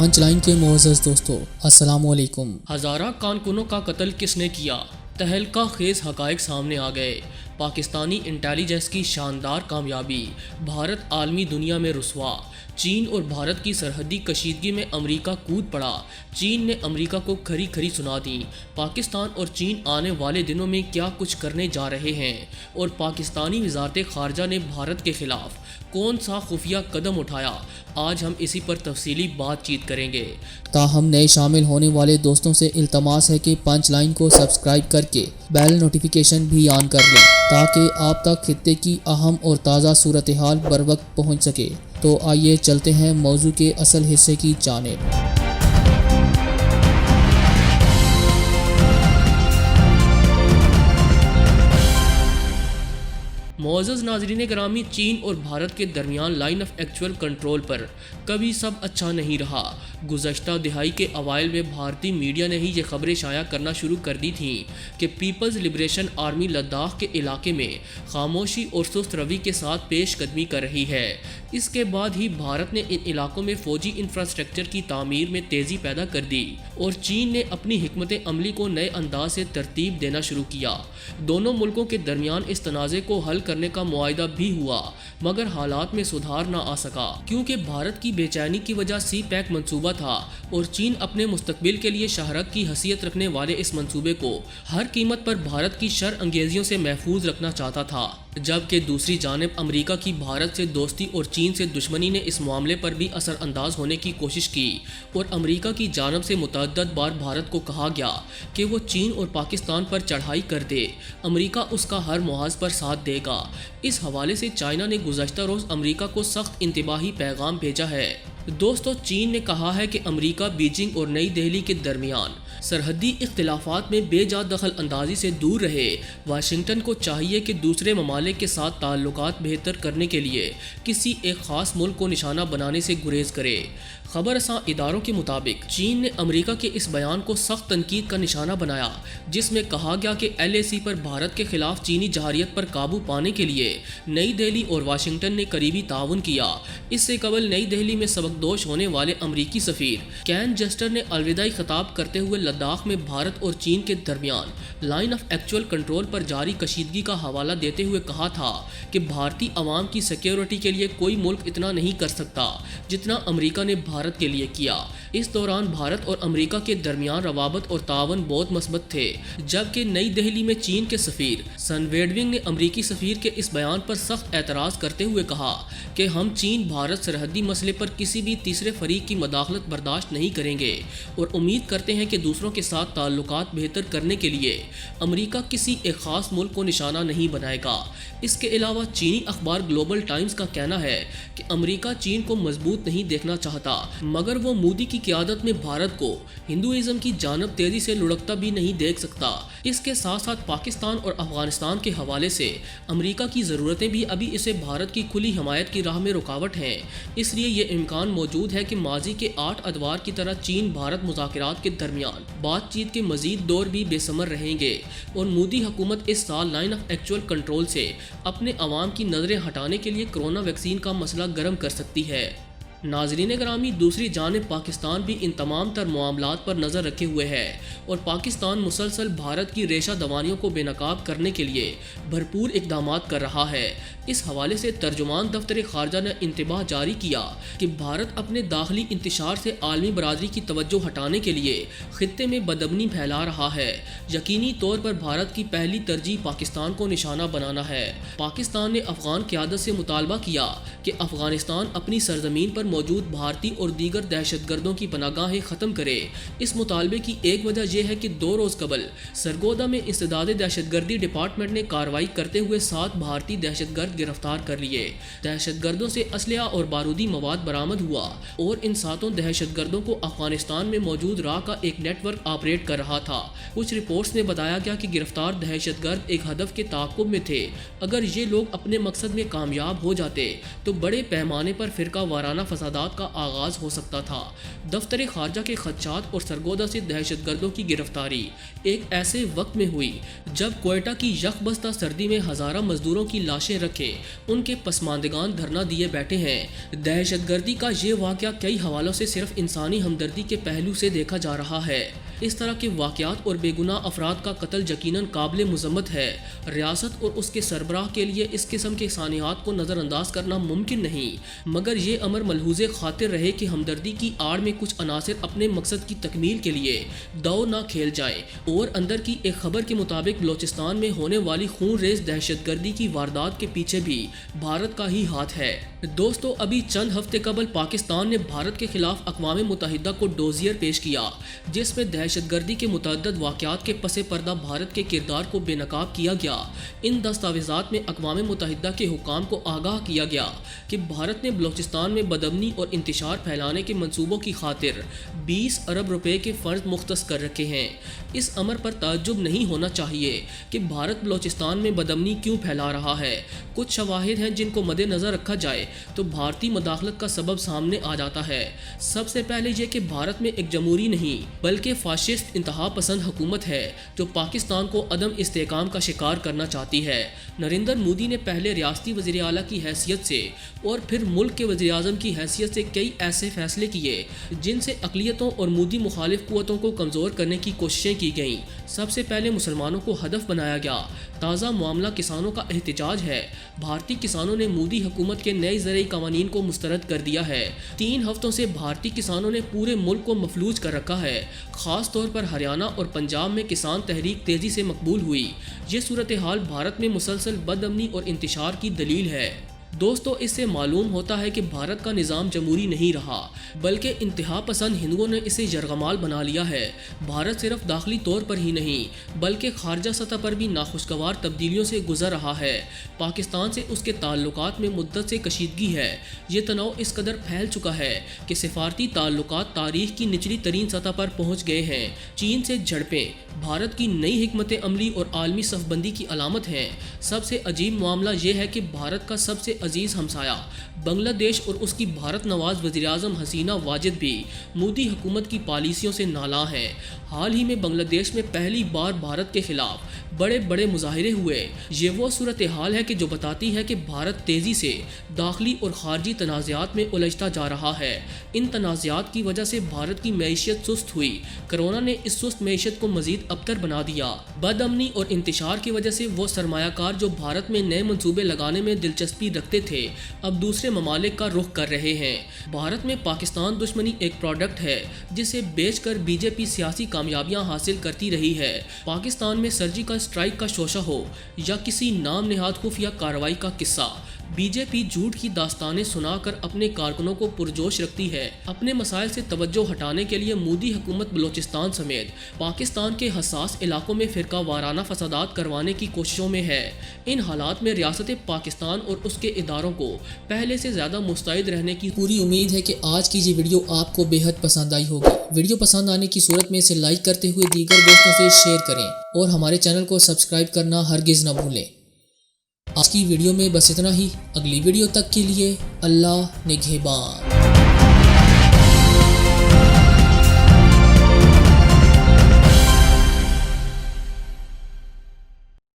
پانچ لائن کے معزز دوستو، السلام علیکم۔ ہزارہ کارکنوں کا قتل کس نے کیا؟ تہلکہ خیز حقائق سامنے آ گئے۔ پاکستانی انٹیلیجنس کی شاندار کامیابی، بھارت عالمی دنیا میں رسوا۔ چین اور بھارت کی سرحدی کشیدگی میں امریکہ کود پڑا۔ چین نے امریکہ کو کھری کھری سنا دی۔ پاکستان اور چین آنے والے دنوں میں کیا کچھ کرنے جا رہے ہیں، اور پاکستانی وزارت خارجہ نے بھارت کے خلاف کون سا خفیہ قدم اٹھایا، آج ہم اسی پر تفصیلی بات چیت کریں گے۔ تاہم نئے شامل ہونے والے دوستوں سے التماس ہے کہ پانچ لائن کو سبسکرائب کر کے بیل نوٹیفیکیشن بھی آن کر لیں تاکہ آپ تک خطے کی اہم اور تازہ صورتحال بر وقت پہنچ سکے۔ تو آئیے چلتے ہیں موضوع کے اصل حصے کی جانب۔ معزز ناظرین گرامی، چین اور بھارت کے درمیان لائن آف ایکچوئل کنٹرول پر کبھی سب اچھا نہیں رہا۔ گزشتہ دہائی کے اوائل میں بھارتی میڈیا نے ہی یہ خبریں شائع کرنا شروع کر دی تھیں کہ پیپلز لبریشن آرمی لداخ کے علاقے میں خاموشی اور سست روی کے ساتھ پیش قدمی کر رہی ہے۔ اس کے بعد ہی بھارت نے ان علاقوں میں فوجی انفراسٹرکچر کی تعمیر میں تیزی پیدا کر دی اور چین نے اپنی حکمت عملی کو نئے انداز سے ترتیب دینا شروع کیا۔ دونوں ملکوں کے درمیان اس تنازع کو حل کرنے کا معاہدہ بھی ہوا، مگر حالات میں سدھار نہ آ سکا کیونکہ بھارت کی بے چینی کی وجہ سی پیک منصوبہ تھا اور چین اپنے مستقبل کے لیے شہرت کی حیثیت رکھنے والے اس منصوبے کو ہر قیمت پر بھارت کی شر انگیزیوں سے محفوظ رکھنا چاہتا تھا، جبکہ دوسری جانب امریکہ کی بھارت سے دوستی اور چین سے دشمنی نے اس معاملے پر بھی اثر انداز ہونے کی کوشش کی، اور امریکہ کی جانب سے متعدد بار بھارت کو کہا گیا کہ وہ چین اور پاکستان پر چڑھائی کر دے، امریکہ اس کا ہر محاذ پر ساتھ دے گا۔ اس حوالے سے چائنا نے گزشتہ روز امریکہ کو سخت انتباہی پیغام بھیجا ہے۔ دوستو، چین نے کہا ہے کہ امریکہ بیجنگ اور نئی دہلی کے درمیان سرحدی اختلافات میں بے جا دخل اندازی سے دور رہے۔ واشنگٹن کو چاہیے کہ دوسرے ممالک کے ساتھ تعلقات بہتر کرنے کے لیے کسی ایک خاص ملک کو نشانہ بنانے سے گریز کرے۔ خبر رساں اداروں کے مطابق چین نے امریکہ کے اس بیان کو سخت تنقید کا نشانہ بنایا، جس میں کہا گیا کہ LAC پر بھارت کے خلاف چینی جارحیت پر قابو پانے کے لیے نئی دہلی اور واشنگٹن نے قریبی تعاون کیا۔ اس سے قبل نئی دہلی میں سبکدوش ہونے والے امریکی سفیر کین جسٹر نے الوداعی خطاب کرتے ہوئے لداخ میں بھارت اور چین کے درمیان لائن آف ایکچوئل کنٹرول پر جاری کشیدگی کا حوالہ دیتے ہوئے کہا تھا کہ بھارتی عوام کی سیکیورٹی کے لیے کوئی ملک اتنا نہیں کر سکتا جتنا امریکہ نے بھارت کے لیے کیا۔ اس دوران بھارت اور امریکہ کے درمیان روابط اور تعاون بہت مثبت تھے، جبکہ نئی دہلی میں چین کے سفیر سن ویڈونگ نے امریکی سفیر کے اس بیان پر سخت اعتراض کرتے ہوئے کہا کہ ہم چین بھارت سرحدی مسئلے پر کسی بھی تیسرے فریق کی مداخلت برداشت نہیں کریں گے اور امید کرتے ہیں کہ دوسروں کے ساتھ تعلقات بہتر کرنے کے لیے امریکہ کسی ایک خاص ملک کو نشانہ نہیں بنائے گا۔ اس کے علاوہ چینی اخبار گلوبل ٹائمز کا کہنا ہے کہ امریکہ چین کو مضبوط نہیں دیکھنا چاہتا، مگر وہ مودی کی قیادت میں بھارت کو ہندوازم کی جانب تیزی سے لڑکتا بھی نہیں دیکھ سکتا۔ اس کے ساتھ ساتھ پاکستان اور افغانستان کے حوالے سے امریکہ کی ضرورتیں بھی ابھی اسے بھارت کی کھلی حمایت کی راہ میں رکاوٹ ہیں۔ اس لیے یہ امکان موجود ہے کہ ماضی کے 8 ادوار کی طرح چین بھارت مذاکرات کے درمیان بات چیت کے مزید دور بھی بے ثمر رہیں گے، اور مودی حکومت اس سال لائن آف ایکچوئل کنٹرول سے اپنے عوام کی نظریں ہٹانے کے لیے کرونا ویکسین کا مسئلہ گرم کر سکتی ہے۔ ناظرین گرامی، دوسری جانب پاکستان بھی ان تمام تر معاملات پر نظر رکھے ہوئے ہے اور پاکستان مسلسل بھارت کی ریشہ دوانیوں کو بے نقاب کرنے کے لیے بھرپور اقدامات کر رہا ہے۔ اس حوالے سے ترجمان دفتر خارجہ نے انتباہ جاری کیا کہ بھارت اپنے داخلی انتشار سے عالمی برادری کی توجہ ہٹانے کے لیے خطے میں بدامنی پھیلا رہا ہے۔ یقینی طور پر بھارت کی پہلی ترجیح پاکستان کو نشانہ بنانا ہے۔ پاکستان نے افغان قیادت سے مطالبہ کیا کہ افغانستان اپنی سرزمین پر موجود بھارتی اور دیگر دہشت گردوں کی پناہ گاہیں ختم کرے۔ اس مطالبے کی ایک وجہ یہ ہے کہ 2 روز قبل سرگودا میں انسداد دہشت گردی ڈپارٹمنٹ نے کارروائی کرتے ہوئے 7 بھارتی دہشت گرد گرفتار کر لیے۔ دہشت گردوں سے اسلحہ اور بارودی مواد برآمد ہوا اور ان 7 دہشت گردوں کو افغانستان میں موجود راہ کا ایک نیٹ ورک آپریٹ کر رہا تھا۔ کچھ رپورٹس نے بتایا گیا کہ گرفتار دہشت گرد ایک ہدف کے تعاقب میں تھے۔ اگر یہ لوگ اپنے مقصد میں کامیاب ہو جاتے تو بڑے پیمانے پر فرقہ وارانہ فسادات کا آغاز ہو سکتا تھا۔ دفتر خارجہ کے خدشات اور سرگودا سے دہشت گردوں کی گرفتاری ایک ایسے وقت میں ہوئی جب کوئٹہ کی یک بستہ سردی میں ہزارہ مزدوروں کی لاشیں رکھے ان کے پسماندگان دھرنا دیے بیٹھے ہیں۔ دہشت گردی کا یہ واقعہ کئی حوالوں سے صرف انسانی ہمدردی کے پہلو سے دیکھا جا رہا ہے۔ اس طرح کے واقعات اور بے گناہ افراد کا قتل یقیناً قابل مذمت ہے۔ ریاست اور اس کے سربراہ کے لیے اس قسم کے سانحات کو نظر انداز کرنا ممکن نہیں، مگر یہ امر ملحوظ خاطر رہے کہ ہمدردی کی آڑ میں کچھ عناصر اپنے مقصد کی تکمیل کے لیے دو نہ کھیل جائیں۔ اور اندر کی ایک خبر کے مطابق بلوچستان میں ہونے والی خون ریز دہشت گردی کی واردات کے پیچھے بھی بھارت کا ہی ہاتھ ہے۔ دوستو، ابھی چند ہفتے قبل پاکستان نے بھارت کے خلاف اقوام متحدہ کو ڈوزیر پیش کیا، جس میں دہشت گردی کے متعدد واقعات کے پس پردہ بھارت کے کردار کو بے نقاب کیا گیا۔ ان دستاویزات میں اقوام متحدہ کے حکام کو آگاہ کیا گیا کہ بھارت نے بلوچستان میں بدامنی اور انتشار پھیلانے کے منصوبوں کی خاطر 20 ارب روپے کے فنڈز مختص کر رکھے ہیں۔ اس امر پر تعجب نہیں ہونا چاہیے کہ بھارت بلوچستان میں بدامنی کیوں پھیلا رہا ہے۔ کچھ شواہد ہیں جن کو مد نظر رکھا جائے تو بھارتی مداخلت کا سبب سامنے آ جاتا ہے۔ سب سے پہلے یہ کہ بھارت میں ایک جمہوری نہیں بلکہ فاشسٹ انتہا پسند حکومت ہے جو پاکستان کو عدم استحکام کا شکار کرنا چاہتی ہے۔ نریندر مودی نے پہلے ریاستی وزیر اعلیٰ کی حیثیت سے اور پھر ملک کے وزیر اعظم کی حیثیت سے کئی ایسے فیصلے کیے جن سے اقلیتوں اور مودی مخالف قوتوں کو کمزور کرنے کی کوششیں کی گئیں۔ سب سے پہلے مسلمانوں کو ہدف بنایا گیا۔ تازہ معاملہ کسانوں کا احتجاج ہے۔ بھارتی کسانوں نے مودی حکومت کے نئے زرعی قوانین کو مسترد کر دیا ہے۔ 3 ہفتوں سے بھارتی کسانوں نے پورے ملک کو مفلوج کر رکھا ہے۔ خاص طور پر ہریانہ اور پنجاب میں کسان تحریک تیزی سے مقبول ہوئی۔ یہ صورتحال بھارت میں مسلسل بدامنی اور انتشار کی دلیل ہے۔ دوستو، اس سے معلوم ہوتا ہے کہ بھارت کا نظام جمہوری نہیں رہا بلکہ انتہا پسند ہندوؤں نے اسے یرغمال بنا لیا ہے۔ بھارت صرف داخلی طور پر ہی نہیں بلکہ خارجہ سطح پر بھی ناخوشگوار تبدیلیوں سے گزر رہا ہے۔ پاکستان سے اس کے تعلقات میں مدت سے کشیدگی ہے۔ یہ تنوع اس قدر پھیل چکا ہے کہ سفارتی تعلقات تاریخ کی نچلی ترین سطح پر پہنچ گئے ہیں۔ چین سے جھڑپیں بھارت کی نئی حکمت عملی اور عالمی صف بندی کی علامت ہیں۔ سب سے عجیب معاملہ یہ ہے کہ بھارت کا سب سے عزیز ہمسایہ بنگلہ دیش اور اس کی بھارت نواز وزیر اعظم حسینہ واجد بھی مودی حکومت کی پالیسیوں سے نالاں ہیں۔ حال ہی میں بنگلہ دیش میں پہلی بار بھارت کے خلاف بڑے بڑے مظاہرے ہوئے۔ یہ وہ صورتحال ہے کہ جو بتاتی ہے کہ بھارت تیزی سے داخلی اور خارجی تنازعات میں الجھتا جا رہا ہے۔ ان تنازعات کی وجہ سے بھارت کی معیشت سست ہوئی۔ کرونا نے اس سست معیشت کو مزید ابتر بنا دیا۔ بدامنی اور انتشار کی وجہ سے وہ سرمایہ کار جو بھارت میں نئے منصوبے لگانے میں دلچسپی رکھتے تھے اب دوسرے ممالک کا رخ کر رہے ہیں۔ بھارت میں پاکستان دشمنی ایک پروڈکٹ ہے جسے بیچ کر بی جے پی سیاسی کامیابیاں حاصل کرتی رہی ہے۔ پاکستان میں سرجیکل اسٹرائیک کا شوشہ ہو یا کسی نام نہاد خفیہ کارروائی کا قصہ، بی جے پی جھوٹ کی داستانیں سنا کر اپنے کارکنوں کو پرجوش رکھتی ہے۔ اپنے مسائل سے توجہ ہٹانے کے لیے مودی حکومت بلوچستان سمیت پاکستان کے حساس علاقوں میں فرقہ وارانہ فسادات کروانے کی کوششوں میں ہے۔ ان حالات میں ریاست پاکستان اور اس کے اداروں کو پہلے سے زیادہ مستعد رہنے کی پوری امید ہے کہ آج کی یہ ویڈیو آپ کو بے حد پسند آئی ہوگی۔ ویڈیو پسند آنے کی صورت میں اسے لائک کرتے ہوئے دیگر دوستوں سے شیئر کریں اور ہمارے چینل کو سبسکرائب کرنا ہرگز نہ بھولیں۔ آج کی ویڈیو میں بس اتنا ہی۔ اگلی ویڈیو تک کے لیے اللہ نگہبان۔